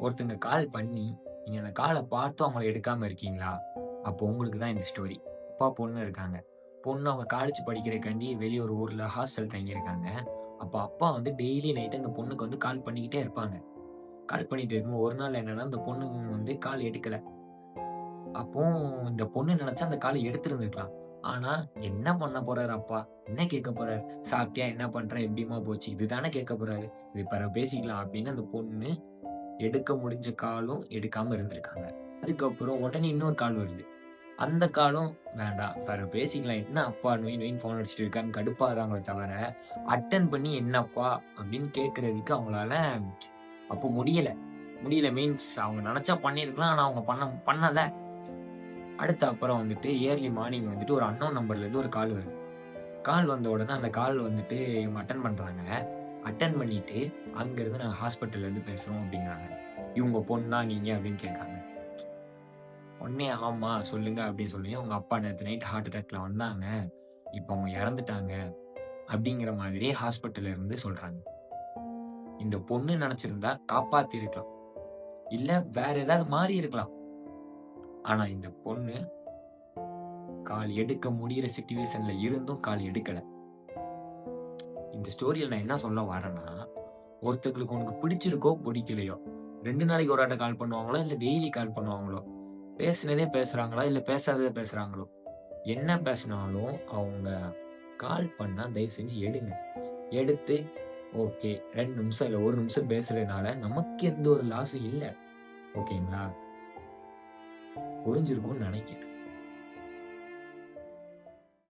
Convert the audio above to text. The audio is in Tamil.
ஒருத்தங்க கால் பண்ணி, நீங்க அந்த கால பார்த்தும் அவங்கள எடுக்காம இருக்கீங்களா? அப்போ உங்களுக்கு தான் இந்த ஸ்டோரி. அப்பா, பொண்ணு இருக்காங்க. பொண்ணு அவங்க காலேஜ் படிக்கிறதுக்காண்டி வெளிய ஒரு ஊர்ல ஹாஸ்டல் தங்கியிருக்காங்க. அப்ப அப்பா வந்து டெய்லி நைட் அந்த பொண்ணுக்கு வந்து கால் பண்ணிக்கிட்டே இருப்பாங்க. கால் பண்ணிட்டு இருக்கும்போது ஒரு நாள் என்னன்னா, அந்த பொண்ணு வந்து கால் எடுக்கல. அப்போ இந்த பொண்ணு நெனச்சா அந்த கால எடுத்திருந்திருக்கலாம். ஆனா, என்ன பண்ண போறாரு அப்பா? என்ன கேட்க போறாரு? "சாப்பிட்டியா? என்ன பண்ற? எப்படிம்மா போச்சு?" இதுதானே கேட்க போறாரு. "இது பிறகு பேசிக்கலாம்" அப்படின்னு அந்த பொண்ணு எடுக்க முடிஞ்ச காலும் எடுக்காம இருந்திருக்காங்க. அதுக்கப்புறம் உடனே இன்னொரு கால் வருது. அந்த காலும் வேண்டாம். பிறகு பேசிக்கலாம். என்ன அப்பா நொய் நொய்ன்னு ஃபோன் அடிச்சுட்டு இருக்காருன்னு கடுப்பாகுறாங்களே தவிர, அட்டெண்ட் பண்ணி "என்னப்பா?" அப்படின்னு கேட்கறதுக்கு அவங்களால அப்போ முடியல. முடியல மீன்ஸ் அவங்க நெனச்சா பண்ணியிருக்கலாம். ஆனா அவங்க பண்ணல. அடுத்து அப்புறம் வந்துட்டு ஏர்லி மார்னிங் வந்துட்டு ஒரு அன்னோன் நம்பர்லேருந்து ஒரு கால் வருது. கால் வந்த உடனே அந்த கால் வந்துட்டு இவங்க அட்டெண்ட் பண்றாங்க. அட்டெண்ட் பண்ணிட்டு, "அங்கருந்து நாங்க ஹாஸ்பிட்டல்லேருந்து பேசுறோம்" அப்படிங்கிறாங்க. "இவங்க பொண்ணா நீங்க?" அப்படின்னு கேட்காங்க. உடனே "ஆமா, சொல்லுங்க" அப்படின்னு சொல்லி, "உங்க அப்பா நேத்து நைட் ஹார்ட் அட்டாக்ல வந்தாங்க. இப்ப அவங்க இறந்துட்டாங்க." அப்படிங்கிற மாதிரி ஹாஸ்பிட்டல்ல இருந்து சொல்றாங்க. இந்த பொண்ணு நெனச்சிருந்தா காப்பாத்தியிருக்கலாம். இல்ல வேற ஏதாவது மாறி இருக்கலாம். ஆனா இந்த பொண்ணு கால் எடுக்க முடியிற சிச்சுவேஷன்ல இருந்தும் கால் எடுக்கல. இந்த ஸ்டோரியில நான் என்ன சொல்ல வரேன்னா, ஒருத்தங்களுக்கு உனக்கு பிடிச்சிருக்கோ, பிடிக்கலையோ, 2 நாளைக்கு ஒரு ஆட்ட கால் பண்ணுவாங்களோ, இல்ல டெய்லி கால் பண்ணுவாங்களோ, பேசினதே பேசுறாங்களா, இல்ல பேசாததே பேசுறாங்களோ, என்ன பேசினாலும் அவங்க கால் பண்ணா தயவு செஞ்சு எடுங்க. எடுத்து ஓகே 2 நிமிஷம் இல்ல 1 நிமிஷம் பேசுறதுனால நமக்கு எந்த ஒரு லாஸும் இல்ல. ஓகேங்களா? புரிஞ்சிருக்கும்னு நெனைக்கிறேன்.